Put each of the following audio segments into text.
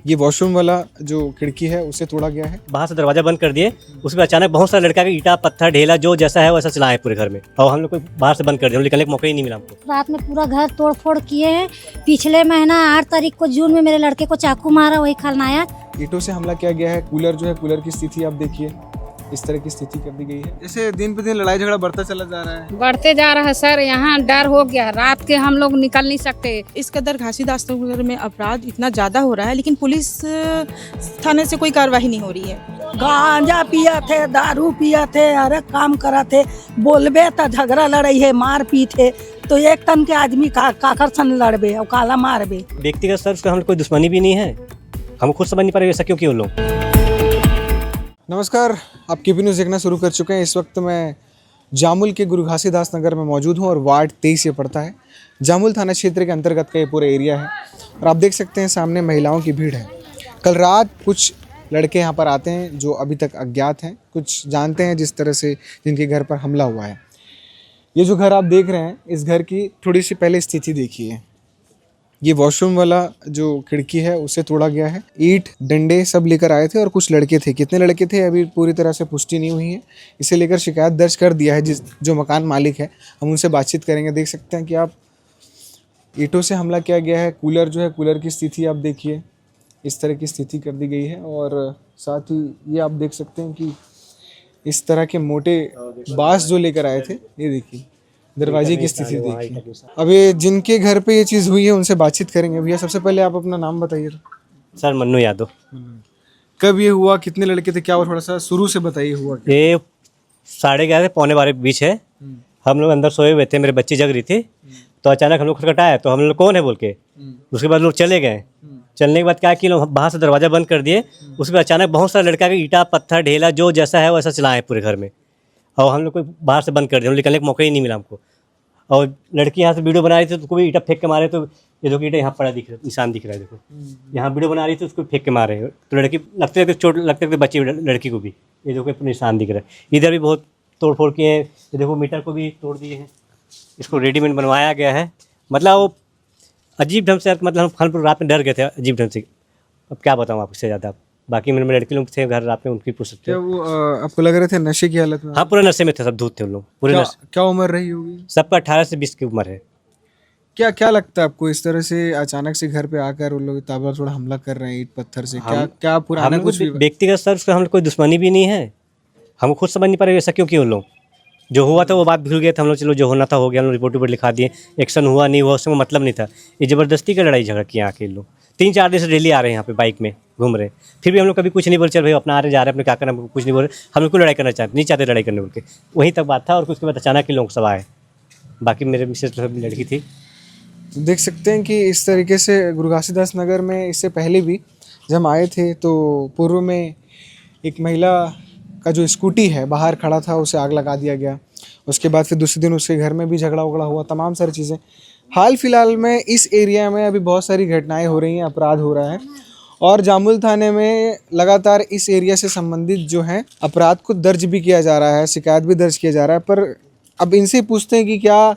ये वॉशरूम वाला जो खिड़की है उसे तोड़ा गया है। बाहर से दरवाजा बंद कर दिए, उसमें अचानक बहुत सारा लड़का का ईटा पत्थर ढेला जो जैसा है वैसा चलाए पूरे घर में, और हम लोग को बाहर से बंद कर दिया, निकलने का मौका ही नहीं मिला हमको। रात में पूरा घर तोड़ फोड़ किए हैं। पिछले महीना 8 तारीख को जून में मेरे लड़के को चाकू मारा वही खलनायक। ईंटों से हमला किया गया है। कूलर जो है, कूलर की स्थिति आप देखिए, इस तरह की स्थिति कर दी गई है। जैसे दिन पे दिन लड़ाई झगड़ा बढ़ता चला जा रहा है। बढ़ते जा रहा है सर, यहाँ डर हो गया, रात के हम लोग निकल नहीं सकते। इस कदर घासीदास नगर में अपराध इतना ज्यादा हो रहा है, लेकिन पुलिस थाने से कोई कार्रवाई नहीं हो रही है। गांजा पिया थे, दारू पिया थे, अरे काम करा थे, बोलबे तो झगड़ा लड़ाई है, मार पीट है, तो एक तन के आदमी काकर सन लड़बे और काला मारबे। व्यक्तिगत स्तर से हम लोग कोई दुश्मनी भी नहीं है, हम खुद समझ नहीं पा रहे ऐसा क्यों क्यों लोग। नमस्कार, आप केपी न्यूज़ देखना शुरू कर चुके हैं। इस वक्त मैं जामुल के गुरु घासीदास नगर में मौजूद हूं और वार्ड 23 ये पड़ता है। जामुल थाना क्षेत्र के अंतर्गत का ये पूरा एरिया है और आप देख सकते हैं सामने महिलाओं की भीड़ है। कल रात कुछ लड़के यहाँ पर आते हैं जो अभी तक अज्ञात हैं, कुछ जानते हैं जिस तरह से जिनके घर पर हमला हुआ है। ये जो घर आप देख रहे हैं, इस घर की थोड़ी सी पहले स्थिति देखिए। ये वॉशरूम वाला जो खिड़की है उसे तोड़ा गया है। ईंट डंडे सब लेकर आए थे और कुछ लड़के थे, कितने लड़के थे अभी पूरी तरह से पुष्टि नहीं हुई है। इसे लेकर शिकायत दर्ज कर दिया है जो मकान मालिक है, हम उनसे बातचीत करेंगे। देख सकते हैं कि आप ईंटों से हमला किया गया है। कूलर जो है, कूलर की स्थिति आप देखिए, इस तरह की स्थिति कर दी गई है। और साथ ही ये आप देख सकते हैं कि इस तरह के मोटे बांस जो लेकर आए थे, ये देखिए दरवाजे की स्थिति देखिए। अब ये जिनके घर पे ये चीज़ हुई है उनसे बातचीत करेंगे। भैया सबसे पहले आप अपना नाम बताइए। सर मन्नू यादव। कब ये हुआ, कितने लड़के थे, क्या हुआ, थोड़ा सा शुरू से बताइए। हुआ क्या? ये 11:30 से 11:15 के बीच है। हम लोग अंदर सोए हुए थे, मेरी बच्ची जग रही थी, तो अचानक हम लोग खटखटाया, तो हम लोग कौन है बोल के, उसके बाद लोग चले गए। चलने के बाद क्या कि लोग बाहर से दरवाजा बंद कर दिए, उसके बाद अचानक बहुत सारा लड़का का ईटा पत्थर ढेला जो जैसा है वैसा चलाए पूरे घर में, और हम लोग को बाहर से बंद कर दिया, निकलने का मौका ही नहीं मिला हमको। और लड़की यहाँ से वीडियो बना रही थी तो उसको भी ईटा फेंक के मारे, तो ये देखो ईटा यहाँ पड़ा दिख रहा है, निशान दिख रहा है, देखो यहाँ वीडियो बना रही थी उसको फेंक के मारे, तो लड़की लगते चोट लगते बची लड़की को भी, ये देखो निशान दिख रहा है। इधर भी बहुत तोड़ फोड़ किए हैं, ये देखो मीटर को भी तोड़ दिए हैं, इसको रेडीमेड बनवाया गया है। मतलब वो अजीब ढंग से, मतलब हम रात में डर गए थे अजीब ढंग से। अब क्या बताऊँ आपसे ज़्यादा, बाकी मेरे लड़के लोग थे घर रात में, उनकी पूछ सकते क्या वो आपको लग रहे थे नशे की हालत में? हाँ, पूरे नशे में थे, सब धूत थे उन लोग पूरे नशे। क्या उम्र रही होगी सबका? 18 से 20 की उम्र है। क्या लगता है आपको, इस तरह से अचानक से घर पे आकर उन लोग ताबड़तोड़ हमला कर रहे हैं ईंट पत्थर से? क्या पुराना कुछ व्यक्तिगत स्तर से हम लोग कोई दुश्मनी भी नहीं है, हम खुद समझ नहीं पा रहे ऐसा क्यों क्यों लोग। जो हुआ था वो बात भूल गए थे हम लोग, चलो जो होना था हो गया, हम लोग रिपोर्ट लिखा दिए, एक्शन हुआ नहीं हुआ उसमें मतलब नहीं था। ये ज़बरदस्ती का लड़ाई झगड़ा किया आके लोग 3-4 दिन से डेली आ रहे हैं यहाँ पे बाइक में घूम रहे हैं, फिर भी हम लोग कभी कुछ नहीं बोले, चल भाई अपना आ रहे जा रहे हैं, अपने क्या करना, कुछ नहीं बोले। हम लोग को लड़ाई करना नहीं चाहते लड़ाई करने बोल के, वहीं तक बात था। और उसके बाद अचानक ही लोग सब आए, बाकी मेरे मिसेज लड़की थी। देख सकते हैं कि इस तरीके से गुरु घासीदास नगर में इससे पहले भी जब हम आए थे तो पूर्व में एक महिला का जो स्कूटी है बाहर खड़ा था, उसे आग लगा दिया गया। उसके बाद फिर दूसरे दिन उसके घर में भी झगड़ा उगड़ा हुआ, तमाम सारी चीज़ें। हाल फिलहाल में इस एरिया में अभी बहुत सारी घटनाएं हो रही हैं, अपराध हो रहा है, और जामुल थाने में लगातार इस एरिया से संबंधित जो है अपराध को दर्ज भी किया जा रहा है, शिकायत भी दर्ज किया जा रहा है। पर अब इनसे पूछते हैं कि क्या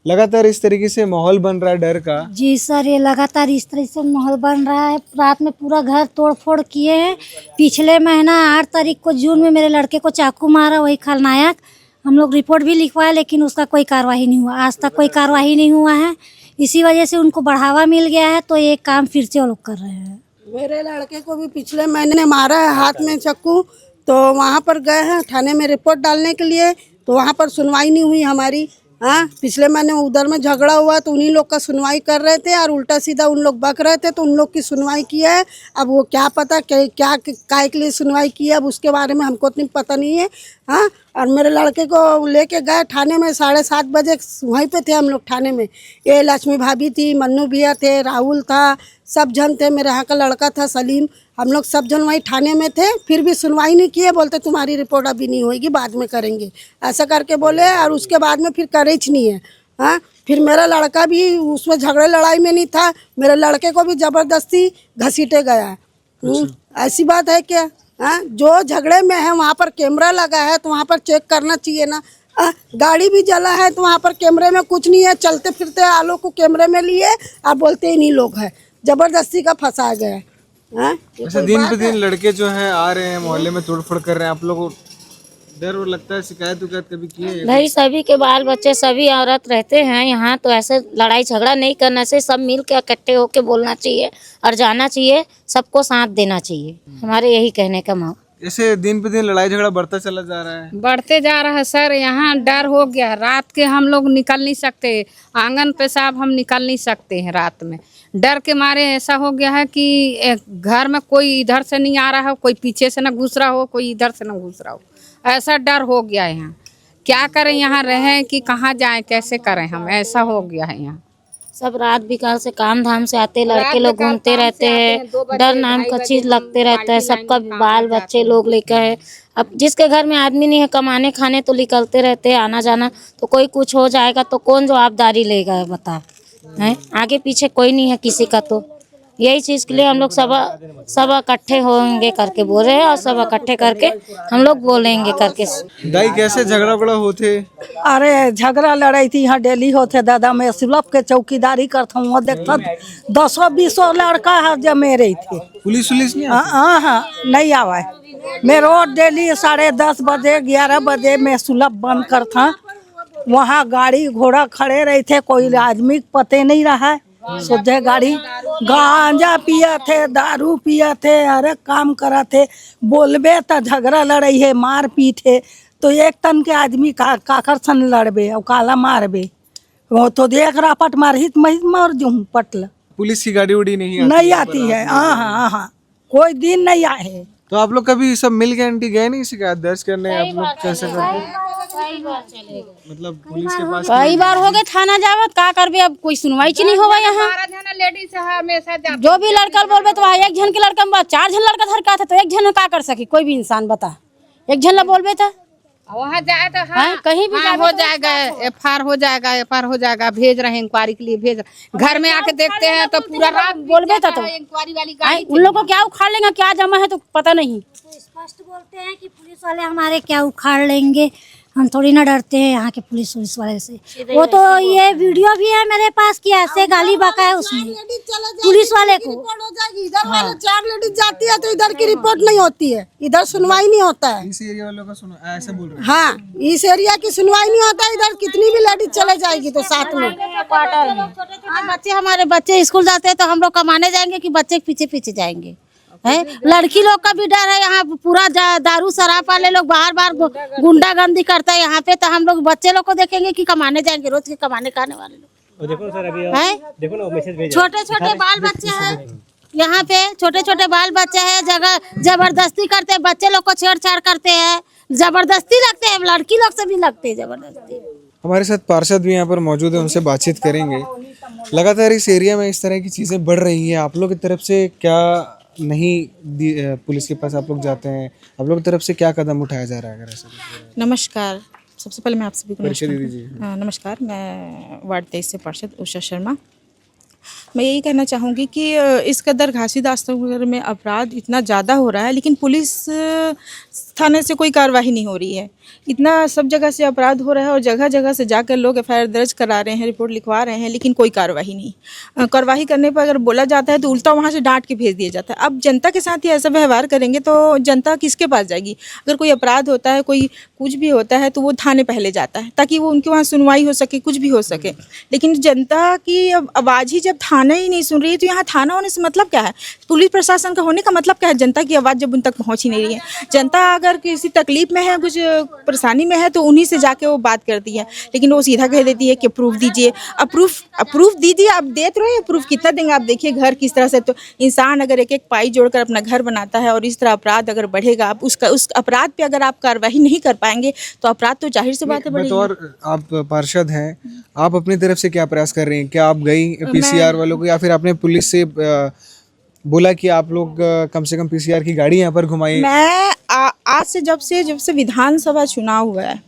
लगातार इस तरीके से माहौल बन रहा है डर का? जी सर, ये लगातार इस तरह से माहौल बन रहा है। रात में पूरा घर तोड़ फोड़ किए हैं। पिछले महीना 8 तारीख को जून में मेरे लड़के को चाकू मारा वही खलनायक। हम लोग रिपोर्ट भी लिखवाए लेकिन उसका कोई कार्रवाई नहीं हुआ, आज तक कोई कार्रवाई नहीं हुआ है। इसी वजह से उनको बढ़ावा मिल गया है, तो ये काम फिर से वो लोग कर रहे हैं। मेरे लड़के को भी पिछले महीने मारा है हाथ में चाकू, तो वहाँ पर गए हैं थाने में रिपोर्ट डालने के लिए, तो वहाँ पर सुनवाई नहीं हुई हमारी। हाँ, पिछले महीने उधर में झगड़ा हुआ तो उन्हीं लोग का सुनवाई कर रहे थे और उल्टा सीधा उन लोग बक रहे थे, तो उन लोग की सुनवाई की है। अब वो क्या पता क्या काय के लिए सुनवाई की है, अब उसके बारे में हमको इतनी पता नहीं है। हाँ, और मेरे लड़के को लेके गए थाने में 7:30 बजे, वहीं पे थे हम लोग थाने में। ये लक्ष्मी भाभी थी, मन्नू भैया थे, राहुल था, सब जन थे, मेरे यहाँ का लड़का था सलीम, हम लोग सब जन वहीं थाने में थे। फिर भी सुनवाई नहीं किए, बोलते तुम्हारी रिपोर्ट अभी नहीं होगी, बाद में करेंगे, ऐसा करके बोले। और उसके बाद में फिर करेच नहीं है। हाँ, फिर मेरा लड़का भी उसमें झगड़े लड़ाई में नहीं था, मेरे लड़के को भी ज़बरदस्ती घसीटे गया। ऐसी बात है क्या? हाँ, जो झगड़े में है वहाँ पर कैमरा लगा है तो वहाँ पर चेक करना चाहिए ना। गाड़ी भी जला है तो वहाँ पर कैमरे में कुछ नहीं है, चलते फिरते आलोक को कैमरे में लिए और बोलते ही नहीं लोग है, ज़बरदस्ती का फंसा गया। हाँ? ऐसा दिन पे दिन लड़के जो है आ रहे हैं मोहल्ले में तोड़फोड़ कर रहे हैं, आप लोगों को डर और लगता है? शिकायत उकायत कभी किए हैं? भाई सभी के बाल बच्चे सभी औरत रहते हैं यहाँ, तो ऐसे लड़ाई झगड़ा नहीं करना चाहिए, सब मिल के इकट्ठे होके बोलना चाहिए और जाना चाहिए, सबको साथ देना चाहिए, हमारे यही कहने का मांग। ऐसे दिन पे दिन लड़ाई झगड़ा बढ़ता चला जा रहा है। बढ़ते जा रहा है सर। यहाँ डर हो गया, रात के हम लोग निकल नहीं सकते, आंगन पेशाब हम निकल नहीं सकते हैं रात में। डर के मारे ऐसा हो गया है कि घर में कोई इधर से नहीं आ रहा हो, कोई पीछे से ना घुस रहा हो, कोई इधर से ना घुस रहा हो, ऐसा डर हो गया है यहाँ। क्या करें, यहाँ रहें कि कहाँ जाएं, कैसे करें हम, ऐसा हो गया है यहाँ। सब रात बिकाल से काम धाम से आते, लड़के लोग घूमते रहते हैं, डर नाम का चीज लगते रहता है, सबका बाल बच्चे लोग लेकर है। अब जिसके घर में आदमी नहीं है कमाने खाने तो निकलते रहते हैं आना जाना, तो कोई कुछ हो जाएगा तो कौन जवाबदारी लेगा बता, है आगे पीछे कोई नहीं है किसी का। तो यही चीज़ के लिए हम लोग सब इकट्ठे होंगे करके बोल रहे हैं, और सब इकट्ठे करके हम लोग बोलेंगे करके। दाई कैसे झगड़ा बड़ा होते? अरे झगड़ा लड़ाई थी यहाँ डेली होते दादा, मैं सुलभ के चौकीदारी करता हूँ, देखता 10-20 लड़का है जब मेरे थे। पुलिस नहीं हाँ नहीं आवा है। मैं रोज डेली 10:30 बजे 11 बजे मैं सुलभ बंद करता, वहाँ गाड़ी घोड़ा खड़े रहे थे, कोई आदमी पते नहीं रहा है, सोचे गाड़ी गांजा पिया थे, दारू पिया थे, अरे काम करा थे, बोलबे तो झगड़ा लड़ाई है, मार पीट है, तो एक तन के आदमी काकर सन लड़बे और काला मारबे, वो तो देख रापट मारहित मर जूँ पटल। पुलिस की गाड़ी उड़ी नहीं आती है। हाँ कोई दिन नहीं आए। तो आप लोग कभी सब मिल के आंटी गए नहीं शिकायत दर्ज करने? आप लोग कैसे करते? मतलब पुलिस के पास कई बार हो गए थाना जावत, का करबे, अब कोई सुनवाई नहीं होगा यहाँ। लेडीज हमेशा जो भी लड़का बोलबे तो वहाँ एक जन के लड़का में 4 जन लड़का धर का था, तो एक जन का कर सकी कोई भी इंसान बता, एक जन ला बोलबे था वहाँ जाए तो हाँ, कहीं भी हो जाएगा, एफआर हो जाएगा, भेज रहे हैं इंक्वायरी के लिए, भेज रहे घर में आके देखते हैं तो पूरा रात बोलबे था, तो इंक्वायरी वाली गाड़ी उन लोगों को क्या उखाड़ लेंगे, क्या जमा है तो पता नहीं। स्पष्ट बोलते हैं कि पुलिस वाले हमारे क्या उखाड़ लेंगे, हम थोड़ी ना डरते हैं यहाँ के पुलिस वाले से। वो तो ये वीडियो भी है मेरे पास कि ऐसे गाली बका है उसमें पुलिस वाले को। इधर वाले 4 लेडीज जाती है तो इधर की रिपोर्ट नहीं होती है, इधर सुनवाई नहीं होता है। इस एरिया वालों का सुनो ऐसे बोल रहे हैं। हाँ, इस एरिया की सुनवाई नहीं होता है, इधर कितनी भी लेडीज चले जाएगी तो साथ में। बच्चे हमारे बच्चे स्कूल जाते हैं तो हम लोग कमाने जाएंगे कि बच्चे के पीछे जाएंगे, है लड़की लोग का भी डर है। यहाँ पूरा दारू शराब वाले लोग बार गुंडागर्दी करता है यहाँ पे, तो हम लोग बच्चे लोग को देखेंगे कि कमाने जाएंगे, रोज के कमाने खाने वाले लोग। देखो सर अभी है देखो ना मैसेज भेजा, छोटे बाल बच्चे हैं यहाँ पे, छोटे बाल बच्चे हैं, जगह जबरदस्ती करते हैं, बच्चे लोग को छेड़छाड़ करते हैं, जबरदस्ती लगते हैं, लड़की लोग से भी लगते हैं जबरदस्ती। हमारे साथ पार्षद भी यहाँ पर मौजूद है, उनसे बातचीत करेंगे। लगातार इस एरिया में इस तरह की चीजें बढ़ रही है, आप लोग की तरफ से क्या नहीं पुलिस के पास आप लोग जाते हैं, आप लोग की तरफ से क्या कदम उठाया जा रहा है? अगर ऐसा नमस्कार, सबसे पहले मैं आप सभी को परिचय दे दीजिए। नमस्कार, मैं वार्ड 23 से पार्षद उषा शर्मा। मैं यही कहना चाहूँगी कि इस कदर घासीदास नगर में अपराध इतना ज़्यादा हो रहा है, लेकिन पुलिस थाने से कोई कार्रवाई नहीं हो रही है। इतना सब जगह से अपराध हो रहा है और जगह जगह से जाकर लोग एफआईआर दर्ज करा रहे हैं, रिपोर्ट लिखवा रहे हैं, लेकिन कोई कार्रवाई नहीं। कार्रवाई करने पर अगर बोला जाता है तो उल्टा वहाँ से डांट के भेज दिया जाता है। अब जनता के साथ ही ऐसा व्यवहार करेंगे तो जनता किसके पास जाएगी? अगर कोई अपराध होता है, कोई कुछ भी होता है तो वो थाने पहले जाता है ताकि वो उनके वहाँ सुनवाई हो सके, कुछ भी हो सके। लेकिन जनता की अब आवाज़ ही जब थाना ही नहीं सुन रही है तो यहाँ थाना होने से मतलब क्या है? पुलिस प्रशासन का होने का मतलब क्या है? जनता की आवाज़ जब उन तक पहुँच ही नहीं रही है। जनता अगर किसी तकलीफ में है, कुछ परेशानी में है तो उन्हीं से जाके वो बात करती है, लेकिन वो सीधा कह देती है कि प्रूफ दीजिए। अप्रूफ दीजिए, आप देते रहे, प्रूफ कितना देंगे? आप देखिए घर किस तरह से, तो इंसान अगर एक पाई जोड़कर अपना घर बनाता है और इस तरह अपराध अगर बढ़ेगा, आप उस अपराध पे अगर आप कार्रवाई नहीं कर पाएंगे तो अपराध तो जाहिर सी बात है बढ़ेगी। और आप पार्षद हैं, आप अपनी तरफ से क्या प्रयास कर रहे हैं? क्या आप गई पीसीआर वालों को या फिर आपने पुलिस से बोला कि आप लोग कम से कम पीसीआर की गाड़ी यहाँ पर घुमाई? मैं आज से जब से विधानसभा चुनाव हुआ है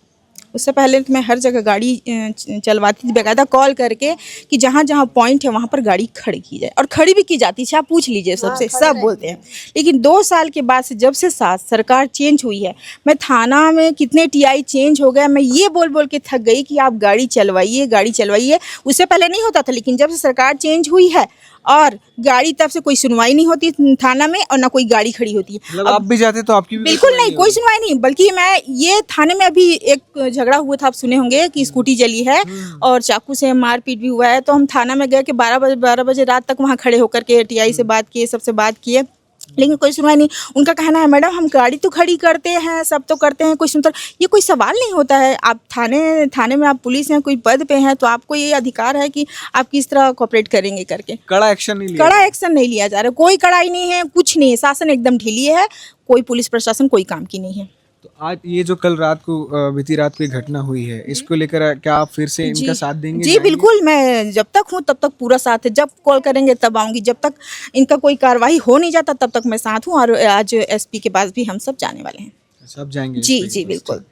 उससे पहले मैं हर जगह गाड़ी चलवाती थी, बेकायदा कॉल करके कि जहाँ जहाँ पॉइंट है वहाँ पर गाड़ी खड़ी की जाए, और खड़ी भी की जाती है। आप पूछ लीजिए सबसे, सब बोलते हैं। लेकिन 2 साल के बाद से जब से सरकार चेंज हुई है, मैं थाना में कितने टीआई चेंज हो गया, मैं ये बोल के थक गई कि आप गाड़ी चलवाइए। उससे पहले नहीं होता था, लेकिन जब से सरकार चेंज हुई है और गाड़ी तब से कोई सुनवाई नहीं होती थाना में और ना कोई गाड़ी खड़ी होती है। मतलब आप भी जाते तो आपकी भी बिल्कुल नहीं, कोई सुनवाई नहीं। बल्कि मैं ये थाने में अभी एक झगड़ा हुआ था, आप सुने होंगे कि स्कूटी जली है और चाकू से मारपीट भी हुआ है। तो हम थाना में गए कि 12 बजे रात तक वहाँ खड़े होकर के टीआई से बात किए, सबसे बात किए, लेकिन कोई सुनवाई नहीं। उनका कहना है मैडम हम गाड़ी तो खड़ी करते हैं, सब तो करते हैं, कोई सुनता। ये कोई सवाल नहीं होता है। आप थाने में आप पुलिस हैं, कोई पद पे हैं, तो आपको ये अधिकार है कि आप किस तरह कोऑपरेट करेंगे करके। कड़ा एक्शन नहीं लिया, कड़ा एक्शन नहीं लिया जा रहा, कोई कड़ाई नहीं है, कुछ नहीं है, शासन एकदम ढीली है, कोई पुलिस प्रशासन कोई काम की नहीं है। तो आज ये जो कल रात को बीती रात को घटना हुई है, इसको लेकर क्या आप फिर से इनका साथ देंगे? जी बिल्कुल, मैं जब तक हूँ तब तक पूरा साथ है। जब कॉल करेंगे तब आऊँगी, जब तक इनका कोई कार्रवाई हो नहीं जाता तब तक मैं साथ हूँ। और आज एसपी के पास भी हम सब जाने वाले हैं। सब जाएंगे? जी जी बिल्कुल।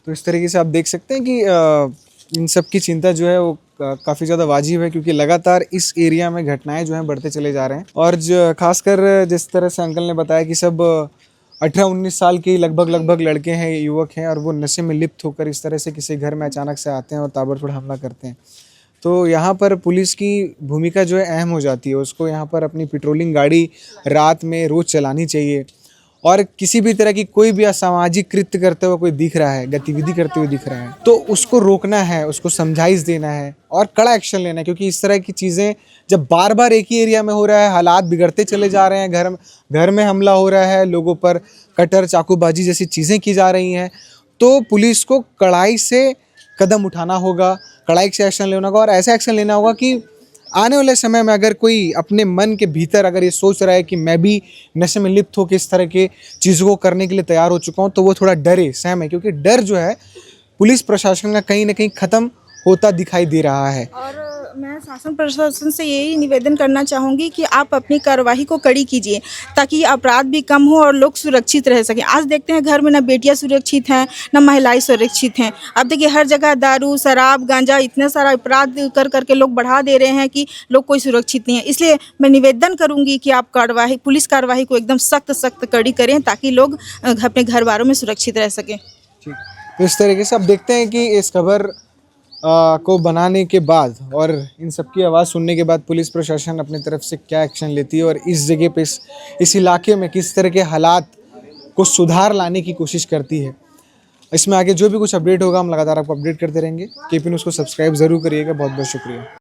तो इस तरीके से आप देख सकते हैं कि इन सब की चिंता जो है वो काफ़ी ज़्यादा वाजिब है, क्योंकि लगातार इस एरिया में घटनाएं जो हैं बढ़ते चले जा रहे हैं। और खासकर जिस तरह से अंकल ने बताया कि सब 18-19 साल के लगभग लड़के हैं, युवक हैं, और वो नशे में लिप्त होकर इस तरह से किसी घर में अचानक से आते हैं और ताबड़तोड़ हमला करते हैं। तो यहाँ पर पुलिस की भूमिका जो है अहम हो जाती है। उसको यहाँ पर अपनी पेट्रोलिंग गाड़ी रात में रोज़ चलानी चाहिए, और किसी भी तरह की कोई भी असामाजिक कृत्य करते हुए कोई दिख रहा है, गतिविधि करते हुए दिख रहा है, तो उसको रोकना है, उसको समझाइश देना है और कड़ा एक्शन लेना है। क्योंकि इस तरह की चीज़ें जब बार बार एक ही एरिया में हो रहा है, हालात बिगड़ते चले जा रहे हैं, घर में हमला हो रहा है, लोगों पर कटर चाकूबाजी जैसी चीज़ें की जा रही हैं, तो पुलिस को कड़ाई से कदम उठाना होगा, कड़ाई से एक्शन लेना होगा। और ऐसा एक्शन लेना होगा कि आने वाले समय में अगर कोई अपने मन के भीतर अगर ये सोच रहा है कि मैं भी नशे में लिप्त होकर इस तरह के चीज़ों को करने के लिए तैयार हो चुका हूँ, तो वो थोड़ा डरे, सहमे, क्योंकि डर जो है पुलिस प्रशासन का कहीं ना कहीं ख़त्म होता दिखाई दे रहा है। और मैं शासन प्रशासन से यही निवेदन करना चाहूँगी कि आप अपनी कार्यवाही को कड़ी कीजिए, ताकि अपराध भी कम हो और लोग सुरक्षित रह सकें। आज देखते हैं घर में ना बेटियां सुरक्षित हैं, ना महिलाएं सुरक्षित हैं। अब देखिए हर जगह दारू, शराब, गांजा, इतने सारा अपराध कर करके लोग बढ़ा दे रहे हैं कि लोग कोई सुरक्षित नहीं है। इसलिए मैं निवेदन करूँगी कि आप पुलिस कार्यवाही को एकदम सख्त कड़ी करें, ताकि लोग अपने घर बारों में सुरक्षित रह सकें। ठीक, तो इस तरीके से अब देखते हैं कि इस खबर को बनाने के बाद और इन सब की आवाज़ सुनने के बाद पुलिस प्रशासन अपनी तरफ से क्या एक्शन लेती है, और इस जगह पे इस इलाके में किस तरह के हालात को सुधार लाने की कोशिश करती है। इसमें आगे जो भी कुछ अपडेट होगा हम लगातार आपको अपडेट करते रहेंगे। केपी न्यूज़ को सब्सक्राइब ज़रूर करिएगा। बहुत बहुत शुक्रिया।